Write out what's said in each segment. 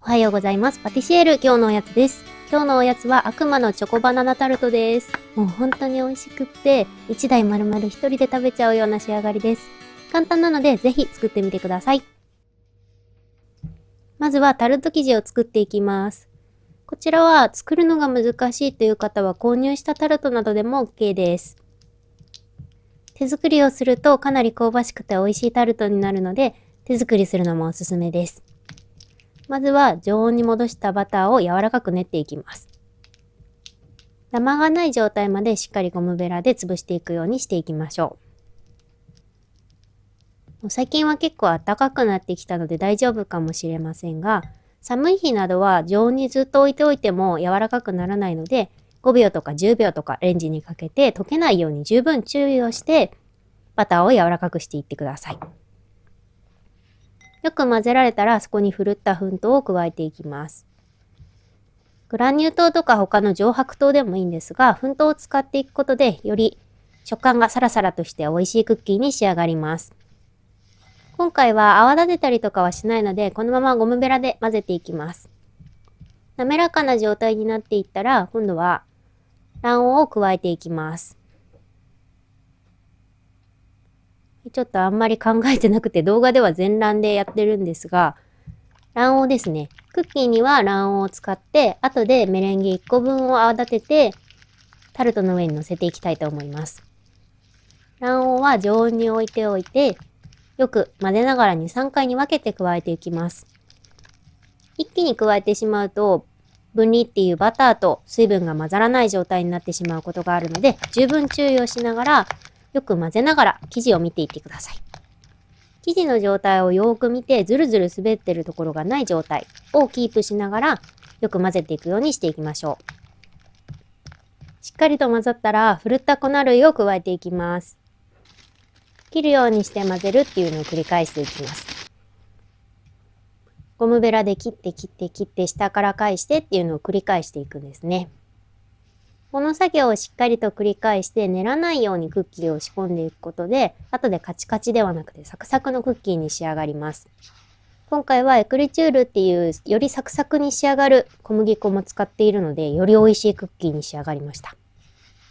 おはようございます。パティシエール、今日のおやつです。今日のおやつは悪魔のチョコバナナタルトです。もう本当に美味しくって、1台丸々1人で食べちゃうような仕上がりです。簡単なので、ぜひ作ってみてください。まずはタルト生地を作っていきます。こちらは作るのが難しいという方は購入したタルトなどでも OK です。手作りをするとかなり香ばしくて美味しいタルトになるので、手作りするのもおすすめです。まずは常温に戻したバターを柔らかく練っていきます。ダマがない状態までしっかりゴムベラで潰していくようにしていきましょう。最近は結構暖かくなってきたので大丈夫かもしれませんが、寒い日などは常温にずっと置いておいても柔らかくならないので、5秒とか10秒とかレンジにかけて溶けないように十分注意をしてバターを柔らかくしていってください。よく混ぜられたらそこにふるった粉糖を加えていきます。グラニュー糖とか他の上白糖でもいいんですが、粉糖を使っていくことでより食感がサラサラとして美味しいクッキーに仕上がります。今回は泡立てたりとかはしないので、このままゴムベラで混ぜていきます。滑らかな状態になっていったら、今度は卵黄を加えていきます。ちょっとあんまり考えてなくて動画では全卵でやってるんですが、卵黄ですね。クッキーには卵黄を使って、後でメレンゲ1個分を泡立てて、タルトの上に乗せていきたいと思います。卵黄は常温に置いておいて、よく混ぜながら2、3回に分けて加えていきます。一気に加えてしまうと、分離っていうバターと水分が混ざらない状態になってしまうことがあるので、十分注意をしながら、よく混ぜながら生地を見ていってください。生地の状態をよーく見て、ずるずる滑ってるところがない状態をキープしながら、よく混ぜていくようにしていきましょう。しっかりと混ざったら、ふるった粉類を加えていきます。切るようにして混ぜるっていうのを繰り返していきます。ゴムベラで切って下から返してっていうのを繰り返していくんですね。この作業をしっかりと繰り返して練らないようにクッキーを仕込んでいくことで、後でカチカチではなくてサクサクのクッキーに仕上がります。今回はエクリチュールっていうよりサクサクに仕上がる小麦粉も使っているので、より美味しいクッキーに仕上がりました。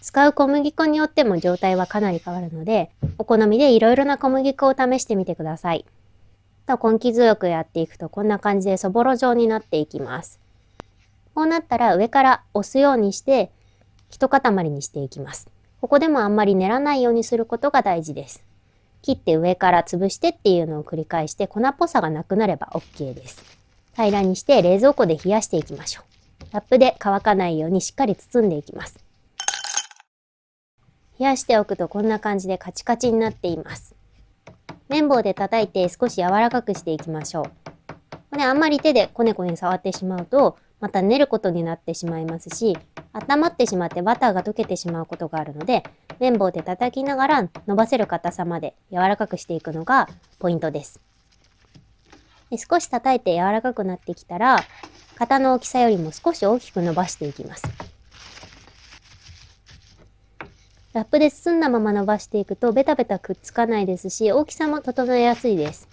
使う小麦粉によっても状態はかなり変わるので、お好みでいろいろな小麦粉を試してみてください。根気強くやっていくとこんな感じでそぼろ状になっていきます。こうなったら上から押すようにして一塊にしていきます。ここでもあんまり練らないようにすることが大事です。切って上から潰してっていうのを繰り返して粉っぽさがなくなれば OK です。平らにして冷蔵庫で冷やしていきましょう。ラップで乾かないようにしっかり包んでいきます。冷やしておくとこんな感じでカチカチになっています。綿棒で叩いて少し柔らかくしていきましょう。これあんまり手でコネコネ触ってしまうとまた練ることになってしまいますし、温まってしまってバターが溶けてしまうことがあるので、綿棒で叩きながら伸ばせる硬さまで柔らかくしていくのがポイントです。少し叩いて柔らかくなってきたら、型の大きさよりも少し大きく伸ばしていきます。ラップで包んだまま伸ばしていくとベタベタくっつかないですし、大きさも整えやすいです。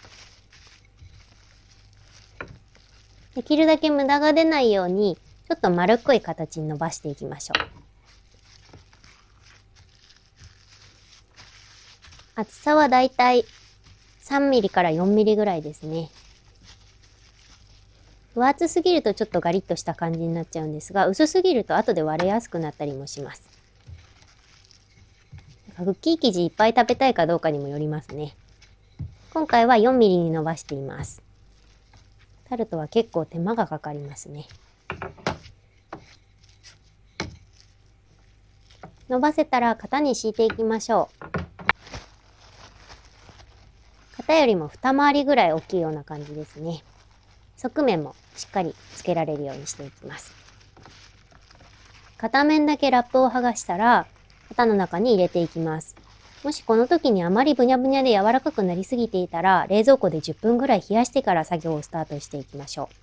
できるだけ無駄が出ないように、ちょっと丸っこい形に伸ばしていきましょう。厚さはだいたい3ミリから4ミリぐらいですね。分厚すぎるとちょっとガリッとした感じになっちゃうんですが、薄すぎると後で割れやすくなったりもします。クッキー生地いっぱい食べたいかどうかにもよりますね。今回は4ミリに伸ばしています。タルトは結構手間がかかりますね。伸ばせたら型に敷いていきましょう。型よりも二回りぐらい大きいような感じですね。側面もしっかりつけられるようにしていきます。片面だけラップを剥がしたら型の中に入れていきます。もしこの時にあまりブニャブニャで柔らかくなりすぎていたら、冷蔵庫で10分ぐらい冷やしてから作業をスタートしていきましょう。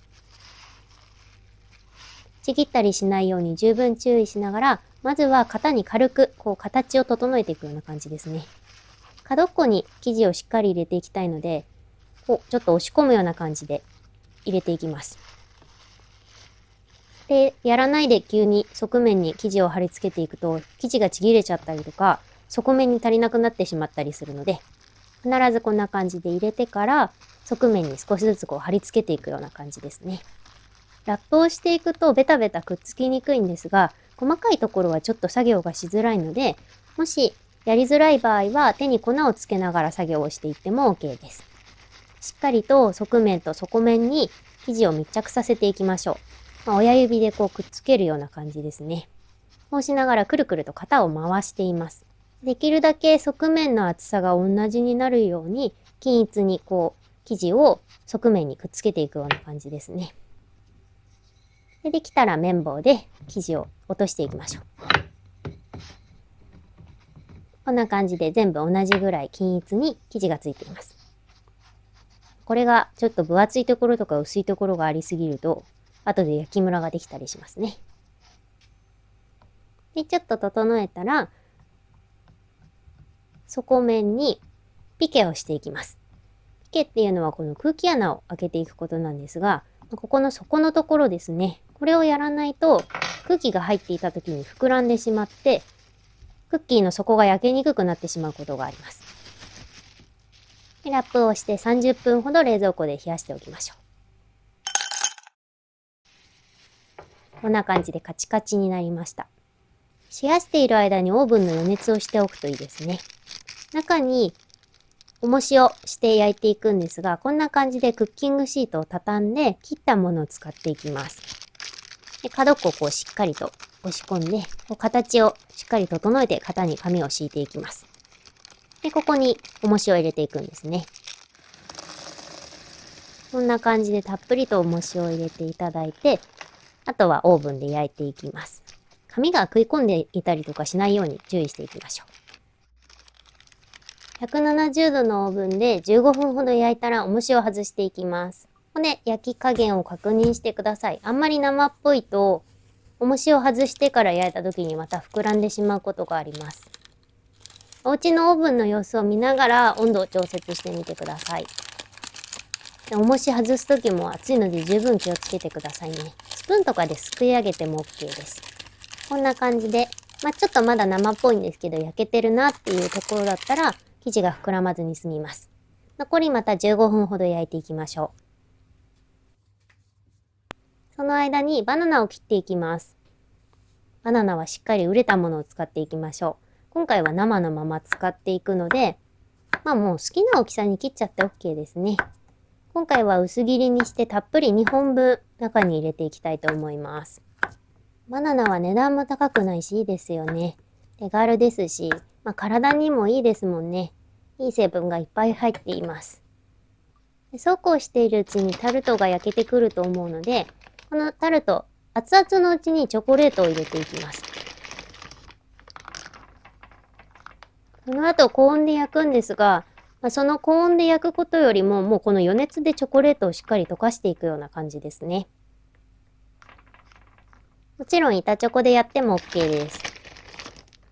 ちぎったりしないように十分注意しながら、まずは型に軽く形を整えていくような感じですね。角っこに生地をしっかり入れていきたいので、ちょっと押し込むような感じで入れていきます。で、やらないで急に側面に生地を貼り付けていくと、生地がちぎれちゃったりとか、側面に足りなくなってしまったりするので、必ずこんな感じで入れてから、側面に少しずつこう貼り付けていくような感じですね。ラップをしていくとベタベタくっつきにくいんですが、細かいところはちょっと作業がしづらいので、もしやりづらい場合は手に粉をつけながら作業をしていっても OK です。しっかりと側面と底面に生地を密着させていきましょう。親指でこうくっつけるような感じですね。こうしながらくるくると型を回しています。できるだけ側面の厚さが同じになるように均一にこう生地を側面にくっつけていくような感じですね。できたら綿棒で生地を落としていきましょう。こんな感じで全部同じぐらい均一に生地がついています。これがちょっと分厚いところとか薄いところがありすぎると、後で焼きムラができたりしますね。で、ちょっと整えたら、底面にピケをしていきます。ピケっていうのはこの空気穴を開けていくことなんですが、ここの底のところですね。これをやらないと空気が入っていた時に膨らんでしまって、クッキーの底が焼けにくくなってしまうことがあります。でラップをして30分ほど冷蔵庫で冷やしておきましょう。こんな感じでカチカチになりました。冷やしている間にオーブンの予熱をしておくといいですね。中に重しをして焼いていくんですが、こんな感じでクッキングシートを畳んで切ったものを使っていきます。で角っこをこうしっかりと押し込んで、こう形をしっかり整えて型に紙を敷いていきます。で、ここに重しを入れていくんですね。こんな感じでたっぷりと重しを入れていただいて、あとはオーブンで焼いていきます。紙が食い込んでいたりとかしないように注意していきましょう。170度のオーブンで15分ほど焼いたら重しを外していきます。ここで焼き加減を確認してください。あんまり生っぽいと、重しを外してから焼いた時にまた膨らんでしまうことがあります。お家のオーブンの様子を見ながら温度を調節してみてください。重し外す時も熱いので十分気をつけてくださいね。スプーンとかですくい上げても OK です。こんな感じで、ちょっとまだ生っぽいんですけど焼けてるなっていうところだったら生地が膨らまずに済みます。残りまた15分ほど焼いていきましょう。その間にバナナを切っていきます。バナナはしっかり熟れたものを使っていきましょう。今回は生のまま使っていくので、もう好きな大きさに切っちゃって OK ですね。今回は薄切りにしてたっぷり2本分中に入れていきたいと思います。バナナは値段も高くないしいいですよね。手軽ですし、体にもいいですもんね。いい成分がいっぱい入っています。そうこうしているうちにタルトが焼けてくると思うので、このタルト、熱々のうちにチョコレートを入れていきます。その後高温で焼くんですが、その高温で焼くことよりも、もうこの余熱でチョコレートをしっかり溶かしていくような感じですね。もちろん板チョコでやっても OK です。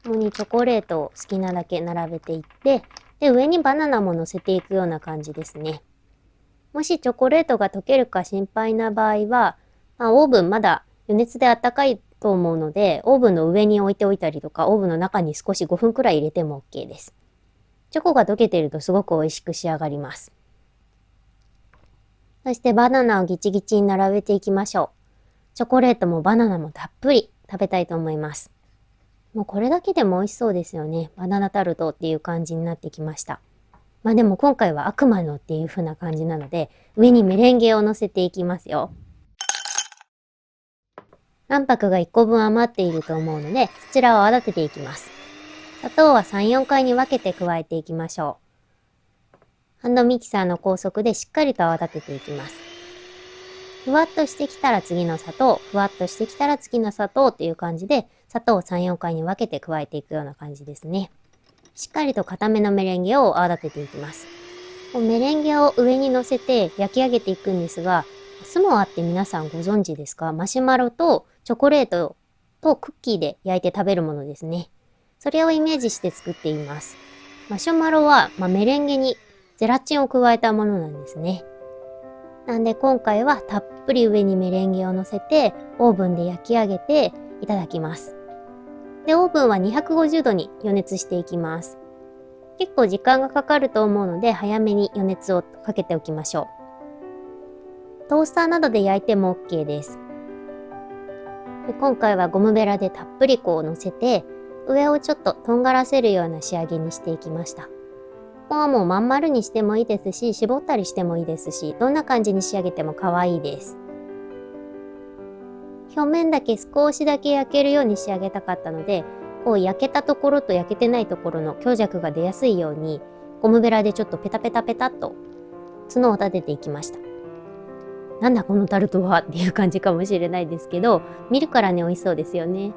ここにチョコレートを好きなだけ並べていって、で、上にバナナも乗せていくような感じですね。もしチョコレートが溶けるか心配な場合は、オーブンまだ余熱で温かいと思うので、オーブンの上に置いておいたりとか、オーブンの中に少し5分くらい入れても OK です。チョコが溶けているとすごく美味しく仕上がります。そしてバナナをギチギチに並べていきましょう。チョコレートもバナナもたっぷり食べたいと思います。もうこれだけでも美味しそうですよね。バナナタルトっていう感じになってきました。でも今回は悪魔のっていう風な感じなので、上にメレンゲを乗せていきますよ。卵白が1個分余っていると思うので、そちらを泡立てていきます。砂糖は3、4回に分けて加えていきましょう。ハンドミキサーの高速でしっかりと泡立てていきます。ふわっとしてきたら次の砂糖、ふわっとしてきたら次の砂糖っていう感じで、砂糖を3、4回に分けて加えていくような感じですね。しっかりと固めのメレンゲを泡立てていきます。メレンゲを上に乗せて焼き上げていくんですが、スモアって皆さんご存知ですか？マシュマロとチョコレートとクッキーで焼いて食べるものですね。それをイメージして作っています。マシュマロは、メレンゲにゼラチンを加えたものなんですね。なんで今回はたっぷり上にメレンゲを乗せてオーブンで焼き上げていただきます。で、オーブンは250度に予熱していきます。結構時間がかかると思うので早めに予熱をかけておきましょう。トースターなどで焼いても OK です。で、今回はゴムベラでたっぷり乗せて上をちょっととんがらせるような仕上げにしていきました。ここはもうまん丸にしてもいいですし、絞ったりしてもいいですし、どんな感じに仕上げても可愛いです。表面だけ少しだけ焼けるように仕上げたかったので、焼けたところと焼けてないところの強弱が出やすいように、ゴムベラでちょっとペタペタペタっと角を立てていきました。なんだこのタルトはっていう感じかもしれないですけど、見るからね、美味しそうですよね。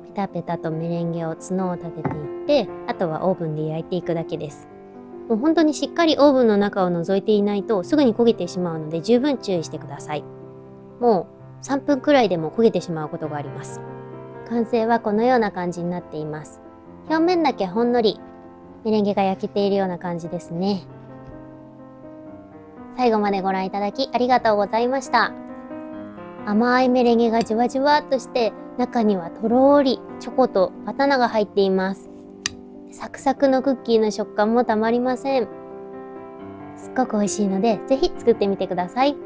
ペタペタとメレンゲを角を立てていって、あとはオーブンで焼いていくだけです。もう本当にしっかりオーブンの中を覗いていないとすぐに焦げてしまうので十分注意してください。もう3分くらいでも焦げてしまうことがあります。完成はこのような感じになっています。表面だけほんのりメレンゲが焼けているような感じですね。最後までご覧いただきありがとうございました。甘いメレンゲがじわじわっとして、中にはとろーりチョコとバナナが入っています。サクサクのクッキーの食感もたまりません。すっごく美味しいので、ぜひ作ってみてください。